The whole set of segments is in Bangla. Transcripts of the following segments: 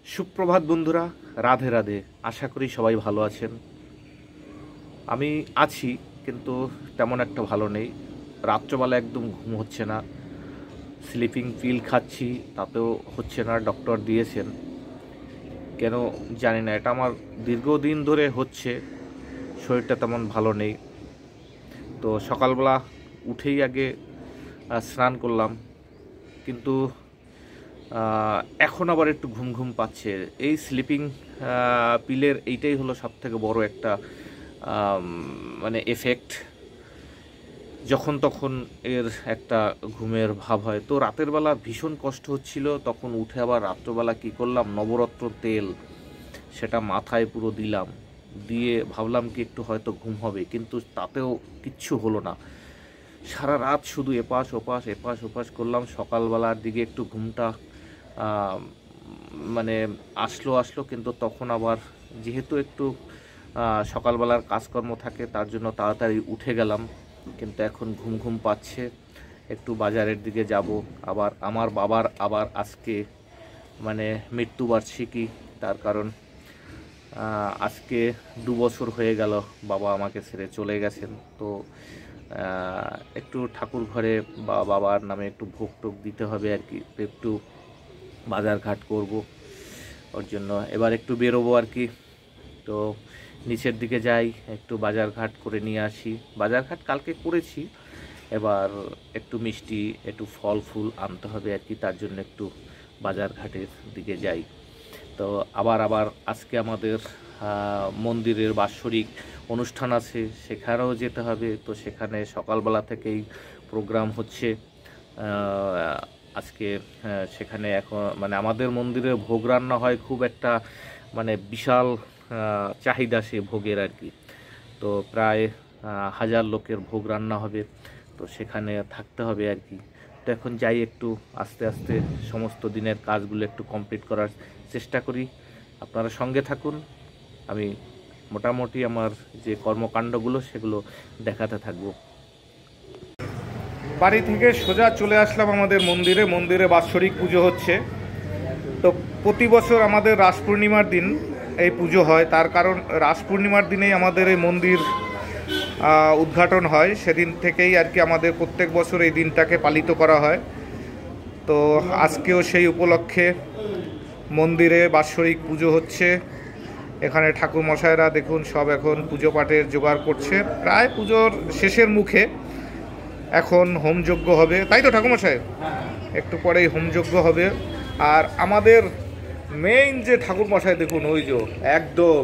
সুপ্রভাত বন্ধুরা, রাধে রাধে। আশা করি সবাই ভালো আছেন। আমি আছি, কিন্তু তেমন একটা ভালো নেই। রাত্রবেলা একদম ঘুম হচ্ছে না, স্লিপিং পিল খাচ্ছি, তাতেও হচ্ছে না। ডক্টর দিয়েছেন, কেন জানি না। এটা আমার দীর্ঘদিন ধরে হচ্ছে, শরীরটা তেমন ভালো নেই। তো সকালবেলা উঠেই আগে স্নান করলাম, কিন্তু এখন আবার একটু ঘুম ঘুম পাচ্ছে। এই স্লিপিং পিলের এইটাই হলো সবথেকে বড় একটা মানে এফেক্ট। যখন তখন এর একটা ঘুমের ভাব হয়। তো রাতের বেলা ভীষণ কষ্ট হচ্ছিল, তখন উঠে আবার রাত্রবেলা কী করলাম, নবরত্ন তেল সেটা মাথায় পুরো দিলাম, দিয়ে ভাবলাম কি একটু হয়তো ঘুম হবে, কিন্তু তাতেও কিচ্ছু হলো না। সারা রাত শুধু এপাশ ওপাশ করলাম। সকালবেলার দিকে একটু ঘুমটা মানে আসলো, কিন্তু তখন আবার যেহেতু একটু সকালবেলার কাজকর্ম থাকে, তার জন্য তাড়াতাড়ি উঠে গেলাম, কিন্তু এখন ঘুম ঘুম পাচ্ছে। একটু বাজারের দিকে যাব। আবার আমার বাবার আবার আজকে মানে মৃত্যুবার্ষিকী, তার কারণ আজকে 2 বছর হয়ে গেল বাবা আমাকে ছেড়ে চলে গেছেন। তো একটু ঠাকুর ঘরে বা বাবার নামে একটু ভোগ টোগ দিতে হবে আর কি। একটু বাজারঘাট করব, ওর জন্য এবার একটু বেরোবো আর কি। তো নিচের দিকে যাই, একটু বাজারঘাট করে নিয়ে আসি। বাজারঘাট কালকে করেছি, এবার একটু মিষ্টি, একটু ফল ফুল আনতে হবে আর কি, তার জন্য একটু বাজারঘাটের দিকে যাই। তো আবার আজকে আমাদের মন্দিরের বাৎসরিক অনুষ্ঠান আছে, সেখানেও যেতে হবে। তো সেখানে সকালবেলা থেকেই প্রোগ্রাম হচ্ছে আজকে। সেখানে এখন মানে আমাদের মন্দিরে ভোগ রান্না হয়, খুব একটা মানে বিশাল চাহিদা সে ভোগের আর কি। তো প্রায় 1000 লোকের ভোগ রান্না হবে, তো সেখানে থাকতে হবে আর কি। তো এখন যাই, একটু আস্তে আস্তে সমস্ত দিনের কাজগুলো একটু কমপ্লিট করার চেষ্টা করি। আপনারা সঙ্গে থাকুন, আমি মোটামুটি আমার যে কর্মকাণ্ডগুলো সেগুলো দেখাতে থাকবো। বাড়ি থেকে সোজা চলে আসলাম আমাদের মন্দিরে বাৎসরিক পুজো হচ্ছে। তো প্রতি বছর আমাদের রাস পূর্ণিমার দিন এই পুজো হয়, তার কারণ রাস পূর্ণিমার দিনেই আমাদের এই মন্দির উদ্ঘাটন হয়। সেদিন থেকেই আর কি আমাদের প্রত্যেক বছর এই দিনটাকে পালিত করা হয়। তো আজকেও সেই উপলক্ষে মন্দিরে বাৎসরিক পুজো হচ্ছে। এখানে ঠাকুর মশাইরা দেখুন সব এখন পুজো পাঠের জোগাড় করছে, প্রায় পুজোর শেষের মুখে। এখন হোমযজ্ঞ হবে, তাই তো ঠাকুরমশাই? একটু পরেই হোমযজ্ঞ হবে। আর আমাদের মেইন যে ঠাকুরমশাই দেখুন, ওই যে একদম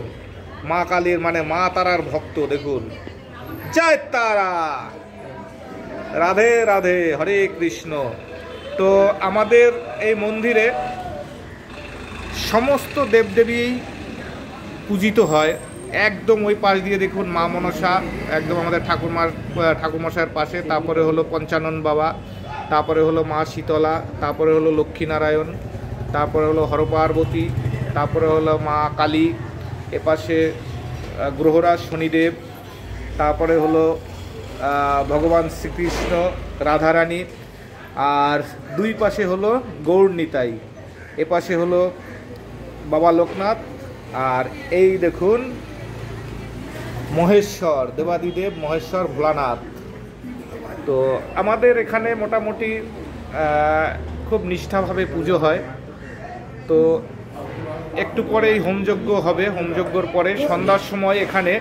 মা কালীর মানে মা তারার ভক্ত, দেখুন। জয় তারা, রাধে রাধে, হরে কৃষ্ণ। তো আমাদের এই মন্দিরে সমস্ত দেবদেবী পূজিত হয়। একদম ওই পাশ দিয়ে দেখুন মা মনসা, একদম আমাদের ঠাকুরমশাইয়ের পাশে। তারপরে হলো পঞ্চানন বাবা, তারপরে হলো মা শীতলা, তারপরে হলো লক্ষ্মীনারায়ণ, তারপরে হলো হরপার্বতী, তারপরে হলো মা কালী, এপাশে গ্রহরাজ শনিদেব, তারপরে হলো ভগবান শ্রীকৃষ্ণ, রাধারানী, আর দুই পাশে হলো গৌর নিতাই, এপাশে হলো বাবা লোকনাথ, আর এই দেখুন মহেশ্বর, দেবাদিদেব মহেশ্বর ভোলানাথ। তো আমাদের এখানে মোটামুটি খুব নিষ্ঠাভাবে পুজো হয়। তো একটু পরেই হোমযজ্ঞ হবে। হোমযজ্ঞর পরে সন্ধ্যার সময় এখানে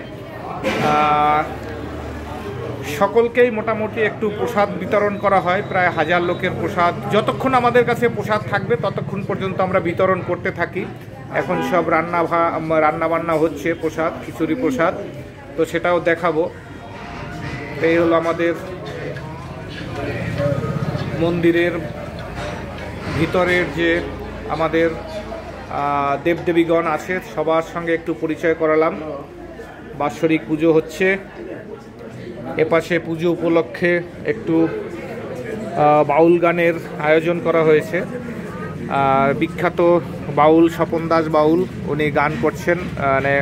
সকলকেই মোটামুটি একটু প্রসাদ বিতরণ করা হয়। প্রায় 1000 লোকের প্রসাদ, যতক্ষণ আমাদের কাছে প্রসাদ থাকবে ততক্ষণ পর্যন্ত আমরা বিতরণ করতে থাকি। এখন সব রান্নাবান্না হচ্ছে, প্রসাদ, খিচুড়ি প্রসাদ, তো সেটাও দেখাবো। এই হলো আমাদের মন্দিরের ভিতরের যে আমাদের দেবদেবীগণ আছে, সবার সঙ্গে একটু পরিচয় করালাম। বাৎসরিক পুজো হচ্ছে, এপাশে পুজো উপলক্ষে একটু বাউল গানের আয়োজন করা হয়েছে। আর বিখ্যাত বাউল স্বপন দাস বাউল, উনি গান করছেন, মানে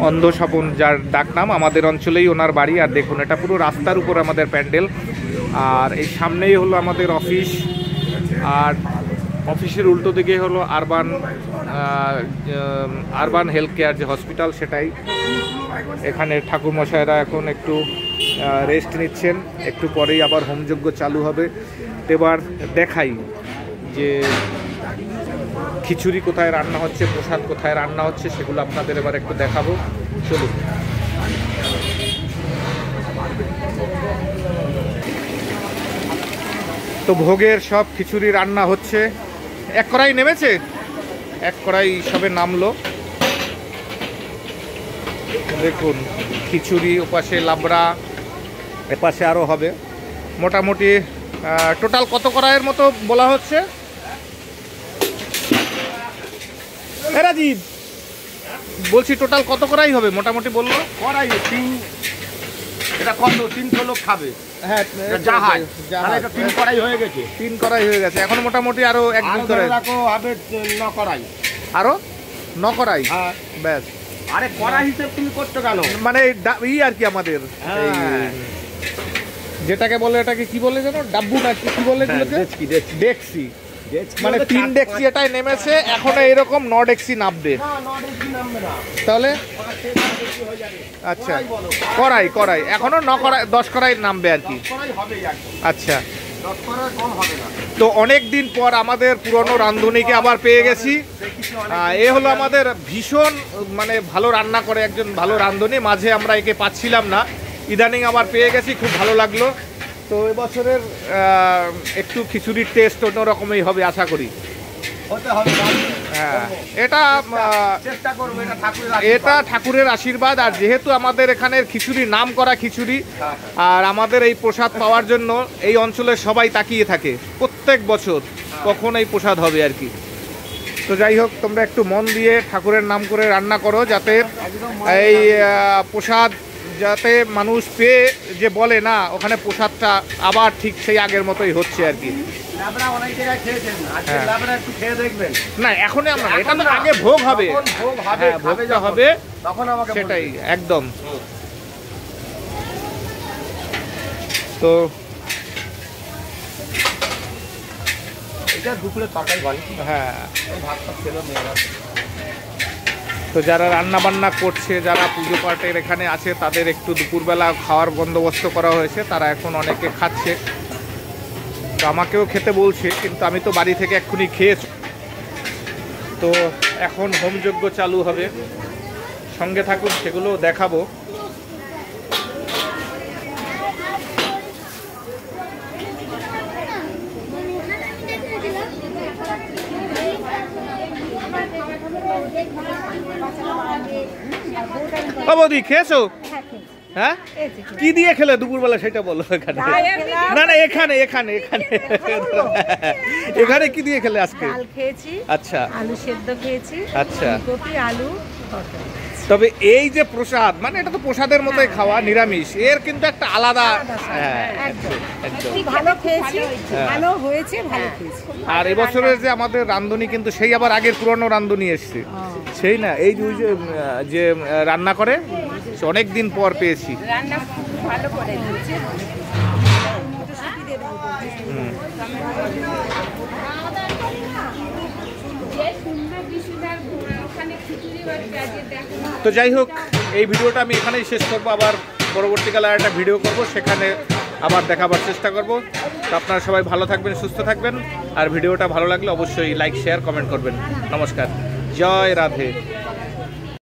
অন্ধ স্বপন যার ডাকনাম, আমাদের অঞ্চলেই ওনার বাড়ি। আর দেখুন এটা পুরো রাস্তার উপর আমাদের প্যান্ডেল, আর এই সামনেই হলো আমাদের অফিস। আর অফিসের উল্টো দিকে হলো আরবান হেলথ কেয়ার যে হসপিটাল, সেটাই। এখানে ঠাকুরমশাইরা এখন একটু রেস্ট নিচ্ছেন, একটু পরেই আবার হোমযজ্ঞ চালু হবে। এবার দেখাই যে খিচুড়ি কোথায় রান্না হচ্ছে, প্রসাদ কোথায় রান্না হচ্ছে, সেগুলো আপনাদের এবার একটু দেখাবো। চলুন। তো ভোগের সব খিচুড়ি রান্না হচ্ছে। এক কড়াই নেমেছে, এক কড়াই সবে নামলো। দেখুন খিচুড়ি, ওপাশে লাবড়া, এপাশে আরও হবে। মোটামুটি টোটাল কত কড়াইয়ের মতো বলা হচ্ছে? রাজীব বলছি টোটাল কত কড়াই হবে মোটামুটি বললো? কড়াই এটা কত 300 লোক খাবে। হ্যাঁ, জাহাজ এটা 3 কড়াই হয়ে গেছে। 3 কড়াই হয়ে গেছে। এখন মোটামুটি আরো 1-2 কড়াই হবে, 9 কড়াই। আরো 9 কড়াই? হ্যাঁ ব্যাস। আরে কড়াই হিসেব তুমি করছো কেন? মানে আর কি আমাদের যেটাকে বলে, এটাকে কি বলে জানো, ডাব্বু না কি বলে? ডেক্সি। মানে 3 ডেক্সি এটাই নেমেছে, এখনো এরকম 9 ডেক্সি নামবে। তাহলে আচ্ছা, কড়াই এখনো 9 কড়াই 10 কড়াই নামবে আর কি। আচ্ছা, তো অনেক দিন পর আমাদের পুরনো রাঁধুনিকে আবার পেয়ে গেছি। এ হলো আমাদের ভীষণ মানে ভালো রান্না করে একজন ভালো রাঁধুনি। মাঝে আমরা একে পাচ্ছিলাম না, ইদানিং আবার পেয়ে গেছি, খুব ভালো লাগলো। তো এবছরের একটু খিচুড়ির টেস্ট অন্যরকমই হবে আশা করি। হ্যাঁ, এটা ঠাকুরের আশীর্বাদ। আর যেহেতু আমাদের এখানের খিচুড়ি নাম করা খিচুড়ি, আর আমাদের এই প্রসাদ পাওয়ার জন্য এই অঞ্চলের সবাই তাকিয়ে থাকে প্রত্যেক বছর কখন এই প্রসাদ হবে আর কি। তো যাই হোক, তোমরা একটু মন দিয়ে ঠাকুরের নাম করে রান্না করো, যাতে এই প্রসাদ যাতে মানুষ পেয়ে যে বলে না ওখানে প্রসাদটা আবার ঠিক সেই আগের মতোই হচ্ছে আর কি। না এখনই আমরা, এটা তো আগে ভোগ হবে, ভোগটা হবে সেটাই একদম। তো হ্যাঁ, তো যারা রান্না বান্না করছে, যারা পুজো পাঠের এখানে আছে, তাদের একটু দুপুরবেলা খাওয়ার বন্দোবস্ত করা হয়েছে। তারা এখন অনেকে খাচ্ছে, তো আমাকেও খেতে বলছে, কিন্তু আমি তো বাড়ি থেকে এক্ষুনি খেয়েছি। তো এখন হোমযজ্ঞ চালু হবে, সঙ্গে থাকুন, সেগুলো দেখাবো। বৌদি খেয়েছো? হ্যাঁ, কি দিয়ে খেলে দুপুরবেলা সেটা বলো। এখানে না না, এখানে এখানে এখানে এখানে কি দিয়ে খেলে আজকে? খেয়েছি। আচ্ছা, আলু সেদ্ধ খেয়েছি। আচ্ছা, কপি আলু। তবে এই যে প্রসাদ, মানে এটা তো প্রসাদের মতোই খাওয়া, নিরামিষ, এর কিন্তু একটা আলাদা। ভালো খেয়েছি, ভালো হয়েছে, ভালো খেয়েছি। আর এবছরের যে আমাদের রাঁধুনি কিন্তু সেই আবার আগের পুরনো রাঁধুনি এসছে, সেই না এই যে রান্না করে, অনেক দিন পর পেয়েছি। রান্না ভালো করে দিয়েছে। তো যাই হোক, এই ভিডিওটা আমি এখানেই শেষ করবো। আবার পরবর্তীকালে একটা ভিডিও করব, সেখানে আবার দেখাবার চেষ্টা করব। তো আপনারা সবাই ভালো থাকবেন, সুস্থ থাকবেন। আর ভিডিওটা ভালো লাগলে অবশ্যই লাইক, শেয়ার, কমেন্ট করবেন। নমস্কার, জয় রাধে।